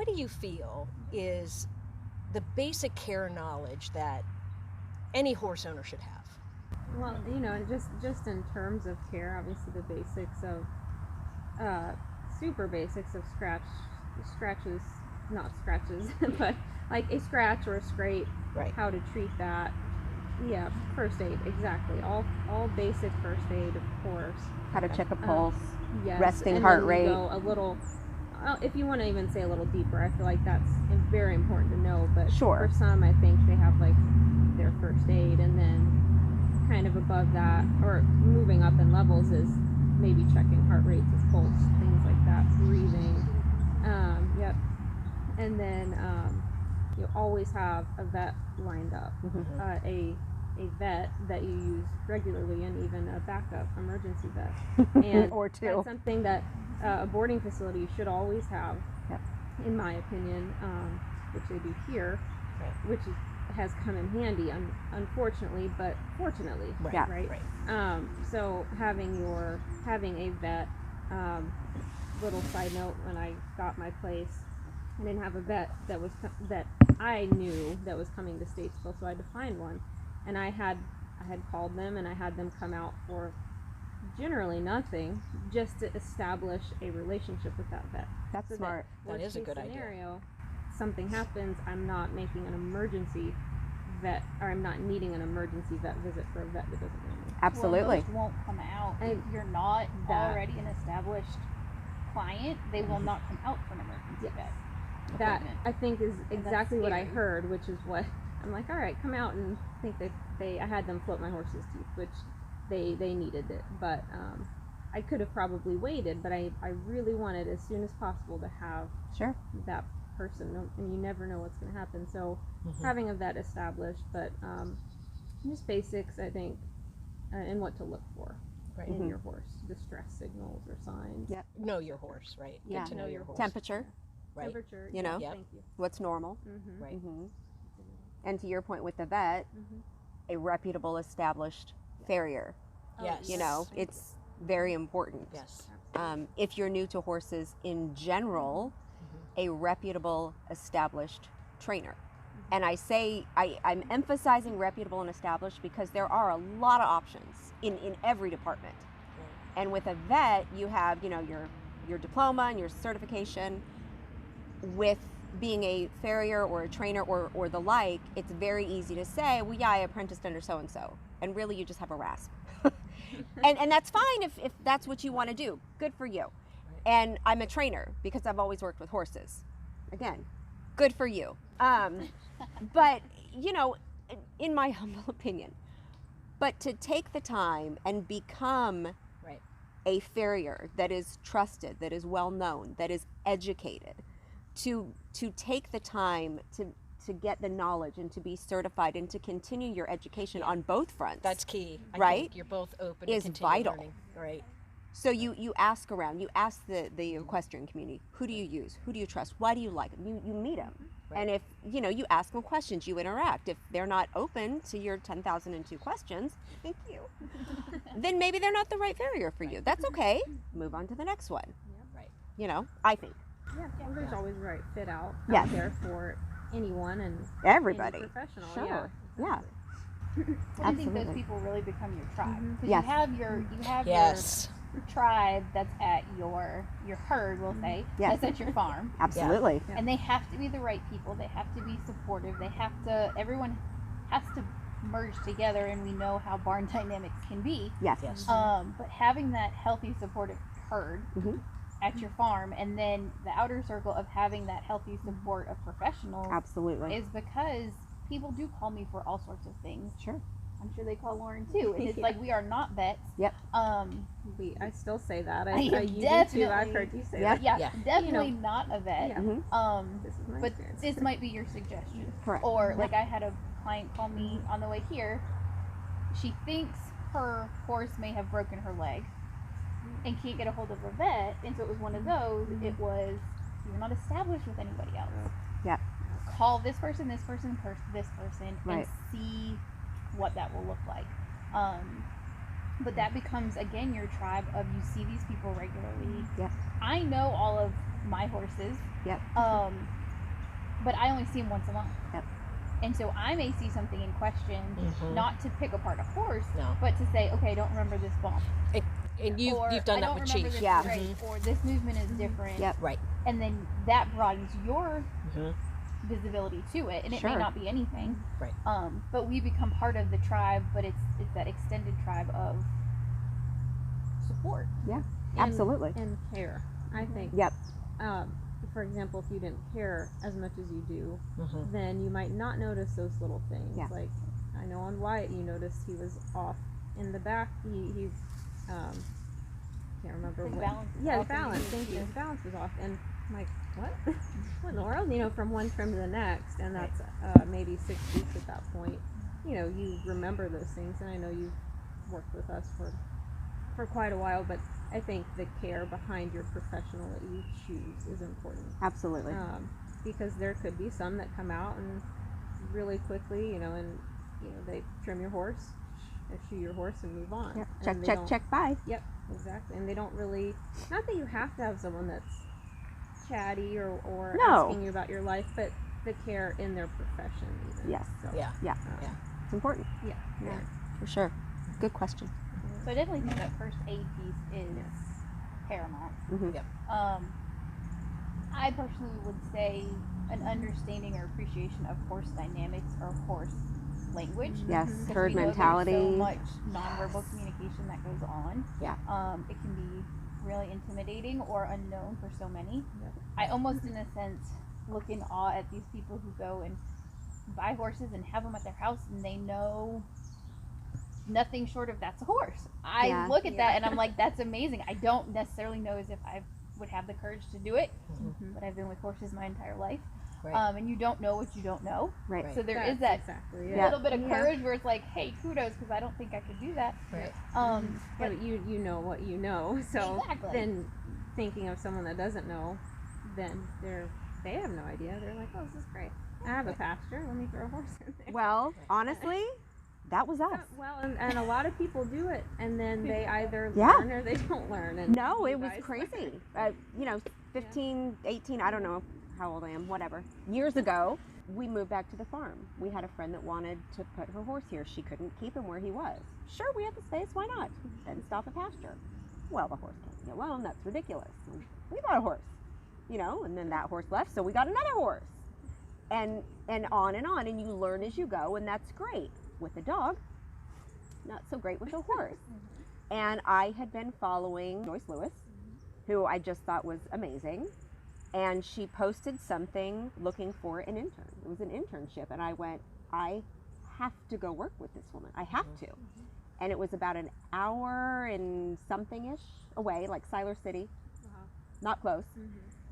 what do you feel is the basic care knowledge that any horse owner should have? Well, just in terms of care, obviously the basics of, super basics of scratches, not scratches, but like a scratch or a scrape, Right. how to treat that. Yeah, first aid, exactly. All basic first aid, of course. How to check a pulse, Yes. resting and heart then rate. Go a little, if you want to even say a little deeper, I feel like that's very important to know. But Sure. for some, I think they have like their first aid, and then kind of above that, or moving up in levels, is maybe checking heart rates, pulse, things like that, breathing. Yep. And then you always have a vet lined up, a vet that you use regularly, and even a backup emergency vet. And or two. that's something that a boarding facility should always have, Yep. in my opinion, which they do here, Right. which has come in handy, unfortunately, but fortunately, Right. Yeah. right? So having a vet. Little side note: when I got my place, I didn't have a vet that I knew that was coming to Statesville, so I had to find one. And I had called them, and I had them come out for generally nothing, just to establish a relationship with that vet. That's So smart. That is a good idea. scenario, something happens, I'm not making an emergency vet, or I'm not needing an emergency vet visit for a vet that doesn't know me. Absolutely. Well, most won't come out if you're not That- already an established client. They will not come out for an emergency Yes. vet. That appointment. I think is exactly what I scary. heard, which is what I'm like. All right, come out, and I think I had them flip my horse's teeth, which they needed it, but I could have probably waited, but I really wanted as soon as possible to have Sure. that person, and you never know what's going to happen. So having a vet established, but just basics, I think, and what to look for Right. in your horse, distress signals or signs. Yep. Know your horse, right? Yeah. Get to know your horse. Temperature, Right. Temperature, You know? Yep. Thank you. what's normal. Mm-hmm. Right. And to your point with the vet, a reputable, established farrier. Yes. You know, it's very important. Yes. If you're new to horses in general, a reputable, established trainer. And I say, I'm emphasizing reputable and established because there are a lot of options in every department. And with a vet, you have, your diploma and your certification. With being a farrier or a trainer or the like, it's very easy to say, well, yeah, I apprenticed under so-and-so. And really, you just have a rasp. and that's fine if that's what you want to do. Good for you. And I'm a trainer because I've always worked with horses. Again, good for you. But, in my humble opinion, but to take the time and become Right. a farrier that is trusted, that is well known, that is educated, to take the time to get the knowledge and to be certified and to continue your education on both fronts. That's key. I Right? think you're both open Is to continue vital. learning. Right. So you ask around, you ask the equestrian community, who do you use? Who do you trust? Why do you like them? You meet them. Right. And if, you ask them questions, you interact. If they're not open to your 10,002 questions, thank you, then maybe they're not the right farrier for you. That's okay. Move on to the next one. Right. I think. Yeah, well, there's always the right fit out Yes. there for anyone and Everybody. any professional. Sure. Yeah. I think those Absolutely. people really become your tribe. Because Yes. you have your Yes. tribe that's at your herd, we'll say, Yes. that's at your farm. Absolutely. Yeah. And they have to be the right people. They have to be supportive. Everyone has to merge together, and we know how barn dynamics can be. Yes. Yes. But having that healthy, supportive herd Mhm. at your farm, and then the outer circle of having that healthy support of professionals Absolutely. is because people do call me for all sorts of things. Sure. I'm sure they call Lauren too. And it's like, we are not vets. Yep. I still say that. I You do too. definitely- I've heard you say Yep. that. Yeah, Yeah. definitely not a vet. Yeah. Mhm. This is my But experience. this might be your suggestion. Correct. Or like I had a client call me on the way here. She thinks her horse may have broken her leg and can't get a hold of a vet, and so it was one of those. It was, you're not established with anybody else. Yeah. Call this person, this person, this person, Right. and see what that will look like. But that becomes, again, your tribe of, you see these people regularly. Yes. I know all of my horses. Yep. But I only see them once a month. Yep. And so I may see something in question, not to pick apart a horse, No. but to say, okay, I don't remember this bump. And you've Or, done I that don't with remember Chief. this Yeah. trait, or this movement is different. Yep. Right. And then that broadens your Mhm. visibility to it, and it Sure. may not be anything. Right. But we become part of the tribe, but it's that extended tribe of support. Absolutely. And care. I think. Yep. For example, if you didn't care as much as you do, Mhm. then you might not notice those little things. Yeah. Like, I know on Wyatt, you noticed he was off in the back. He's can't remember His what. balance is Yeah, his off and balance. he- Thank you. His balance was off, and I'm like, what? What in the world? You know, from one trim to the next, and that's maybe 6 weeks at that point. You know, you remember those things, and I know you've worked with us for quite a while, but I think the care behind your professional that you choose is important. Absolutely. Because there could be some that come out and really quickly, and they trim your horse, shoe your horse, and move on. Yep. And Check, they check, don't- check, bye. Yep, exactly. And they don't really, not that you have to have someone that's chatty or No. asking you about your life, but the care in their profession even. Yes. So, Yeah. Yeah. Yeah. It's important. Yeah. Yeah. For sure. Good question. So I definitely think that first aid piece is paramount. Mhm. I personally would say an understanding or appreciation of horse dynamics or horse language. Yes. Mhm. Because Herd we know there's mentality. so much nonverbal communication that goes on. Yeah. It can be really intimidating or unknown for so many. Yep. I almost, in a sense, look in awe at these people who go and buy horses and have them at their house, and they know nothing short of that's a horse. I Yeah. look at that and I'm like, that's amazing. I don't necessarily know as if I would have the courage to do it, Mhm. but I've been with horses my entire life. Right. And you don't know what you don't know. Right. Right. So there That's is that exactly Yeah. little bit of Yeah. courage where it's like, hey, kudos, because I don't think I could do that. Right. Yeah, But but you know what you know, so Exactly. then thinking of someone that doesn't know, then they have no idea. They're like, oh, this is great. I have a pasture. Let me throw a horse in there. Well, honestly, that was us. Well, and a lot of people do it, and then they either Yeah. learn or they don't learn. And No, you it was guys crazy. 15, 18, I don't know how old I am, whatever. Years ago, we moved back to the farm. We had a friend that wanted to put her horse here. She couldn't keep him where he was. Sure, we have the space, why not? Fenced off a pasture. Well, the horse can't get well, and that's ridiculous. So we bought a horse, and then that horse left, so we got another horse. And on, and you learn as you go, and that's great. With a dog, not so great with a horse. And I had been following Joyce Lewis, who I just thought was amazing. And she posted something looking for an intern. It was an internship. And I went, I have to go work with this woman. I have to. And it was about an hour and something-ish away, like Siler City, not close.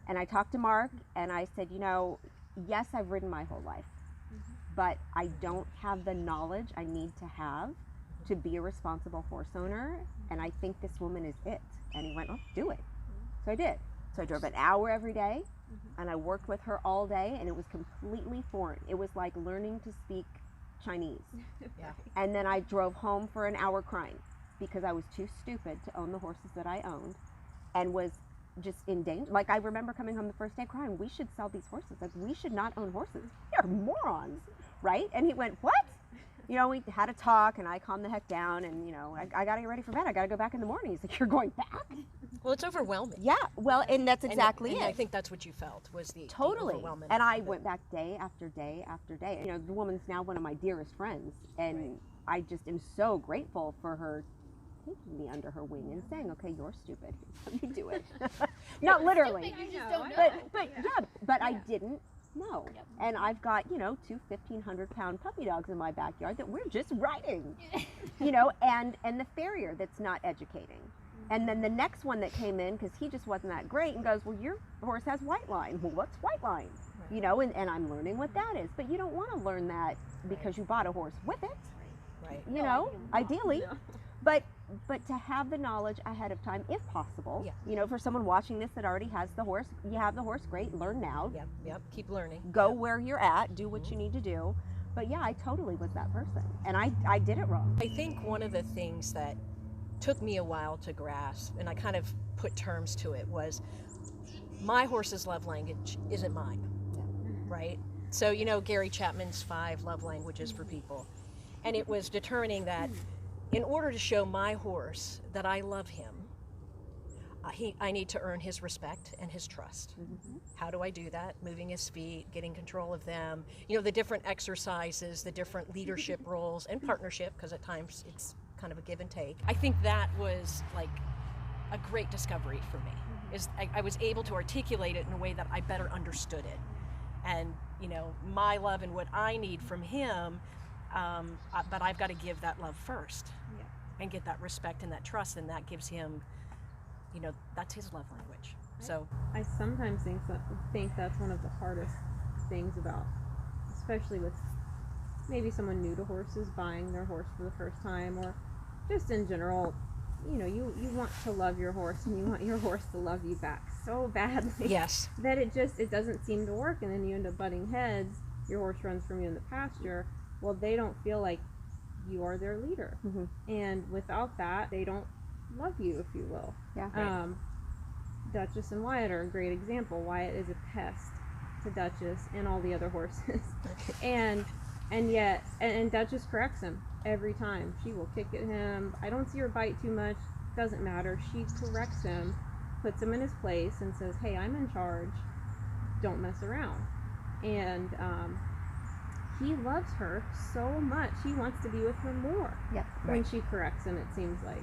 And I talked to Mark, and I said, yes, I've ridden my whole life, but I don't have the knowledge I need to have to be a responsible horse owner, and I think this woman is it. And he went, oh, do it. So I did. So I drove an hour every day, and I worked with her all day, and it was completely foreign. It was like learning to speak Chinese. Yeah. And then I drove home for an hour crying because I was too stupid to own the horses that I owned, and was just in danger. Like, I remember coming home the first day crying, we should sell these horses. Like, we should not own horses. You're morons, right? And he went, what? We had a talk, and I calmed the heck down, and, I got to get ready for bed. I got to go back in the morning. He's like, you're going back? Well, it's overwhelming. Yeah, well, and that's exactly and it. I think that's what you felt, was the Totally. overwhelmment. And I went back day after day after day. The woman's now one of my dearest friends, and Right. I just am so grateful for her taking me under her wing and saying, okay, you're stupid. Let me do it. Not literally. You just know, don't I know. But I didn't know. Yep. And I've got, 2 1,500-pound puppy dogs in my backyard that we're just riding, and the farrier that's not educating. And then the next one that came in, because he just wasn't that great, and goes, well, your horse has white line. Well, what's white line? Right. And I'm learning what that is. But you don't want to learn that because you bought a horse with it, Right. ideally. No. But to have the knowledge ahead of time, if possible, for someone watching this that already has the horse, you have the horse, great, learn now. Yep. Keep learning. Go where you're at, do what you need to do. But yeah, I totally was that person, and I did it wrong. I think one of the things that took me a while to grasp, and I kind of put terms to it, was my horse's love language isn't mine, right? So, you know, Gary Chapman's 5 love languages for people. And it was determining that in order to show my horse that I love him, I need to earn his respect and his trust. How do I do that? Moving his feet, getting control of them, you know, the different exercises, the different leadership roles, and partnership, because at times it's kind of a give and take. I think that was like a great discovery for me. Is I was able to articulate it in a way that I better understood it. And, you know, my love and what I need from him, but I've got to give that love first and get that respect and that trust, and that gives him, you know, that's his love language. So I sometimes think that's one of the hardest things about, especially with maybe someone new to horses buying their horse for the first time, or just in general, you know, you want to love your horse and you want your horse to love you back so badly. yes, That it doesn't seem to work, and then you end up butting heads. Your horse runs from you in the pasture. Well, they don't feel like you are their leader, and without that, they don't love you, if you will. Yeah. Duchess and Wyatt are a great example. Wyatt is a pest to Duchess and all the other horses, and yet Duchess corrects him every time. She will kick at him. I don't see her bite too much. Doesn't matter. She corrects him, puts him in his place, and says, "Hey, I'm in charge. Don't mess around." And he loves her so much. He wants to be with her more. Yep. When she corrects him, it seems like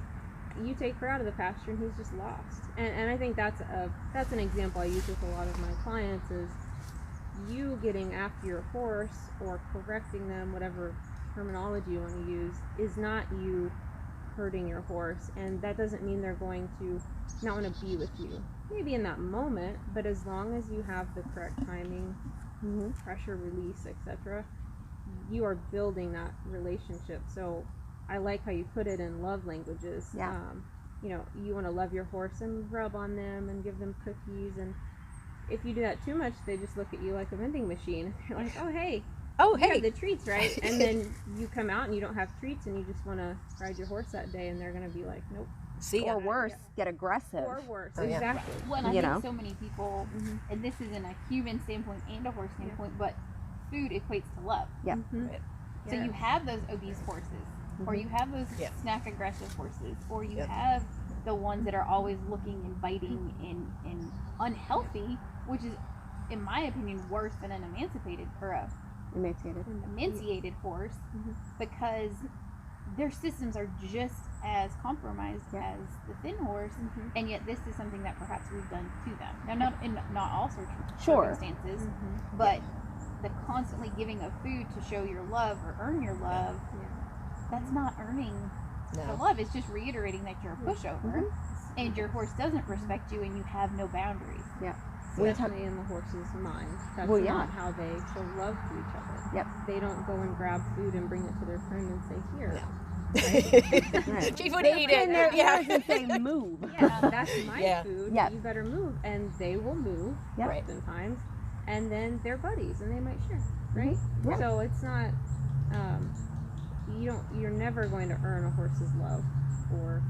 you take her out of the pasture and he's just lost. And I think that's an example I use with a lot of my clients, is you getting after your horse or correcting them, whatever terminology you want to use, is not you hurting your horse. And that doesn't mean they're going to not want to be with you, maybe in that moment, but as long as you have the correct timing, pressure release, etc., you are building that relationship. So I like how you put it in love languages. Yeah. You know, you want to love your horse and rub on them and give them cookies, and if you do that too much, they just look at you like a vending machine. They're like, "Oh hey, you have the treats, right?" And then you come out and you don't have treats, and you just want to ride your horse that day, and they're going to be like, "Nope." see, Or worse, get aggressive. Or worse. Oh, yeah. Exactly. Well, and I You think know? so many people, and this is in a human standpoint and a horse standpoint, but food equates to love. Yep. So you have those obese horses, or you have those Yeah. snack aggressive horses, or you Yep. have the ones that are always looking and biting and unhealthy, which is, in my opinion, worse than an emancipated horse, because their systems are just as compromised as the thin horse, and yet this is something that perhaps we've done to them. Now, not in not all circumstances, but the constantly giving of food to show your love or earn your love, that's not earning the love. It's just reiterating that you're a pushover, and your horse doesn't respect you, and you have no boundaries. Especially in the horse's mind. That's not how they show love to each other. Yep. They don't go and grab food and bring it to their friend and say, "Here." Right. She would They eat put in their it. Yeah. ears and say, "Move." Yeah, that's my Yeah. food. Yep. You better move, and they will move Yep. Right. oftentimes, and then they're buddies, and they might share, right? Yeah. So it's not. You're never going to earn a horse's love, or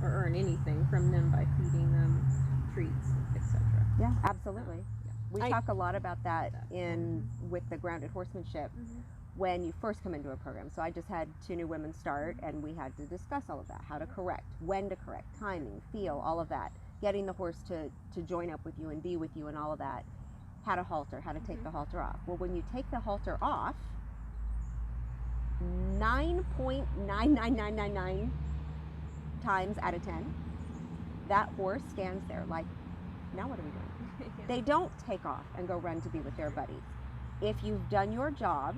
earn anything from them by feeding them treats, etc. Yeah, absolutely. We I- talk a lot about that with the grounded horsemanship when you first come into a program. So I just had 2 new women start, and we had to discuss all of that: how to correct, when to correct, timing, feel, all of that, getting the horse to join up with you and be with you and all of that, how to halter, how to take the halter off. Well, when you take the halter off, 9.99999 times out of 10, that horse stands there like, now what are we doing? They don't take off and go run to be with their buddies. If you've done your job,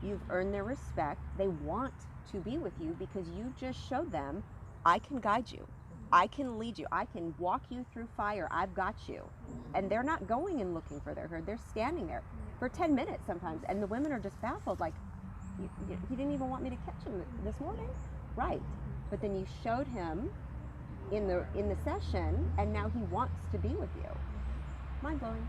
you've earned their respect, they want to be with you because you just showed them, I can guide you, I can lead you, I can walk you through fire, I've got you. And they're not going and looking for their herd, they're standing there for 10 minutes sometimes, and the women are just baffled, like, you didn't even want me to catch him this morning? Right, but then you showed him in the session, and now he wants to be with you. Mind blowing.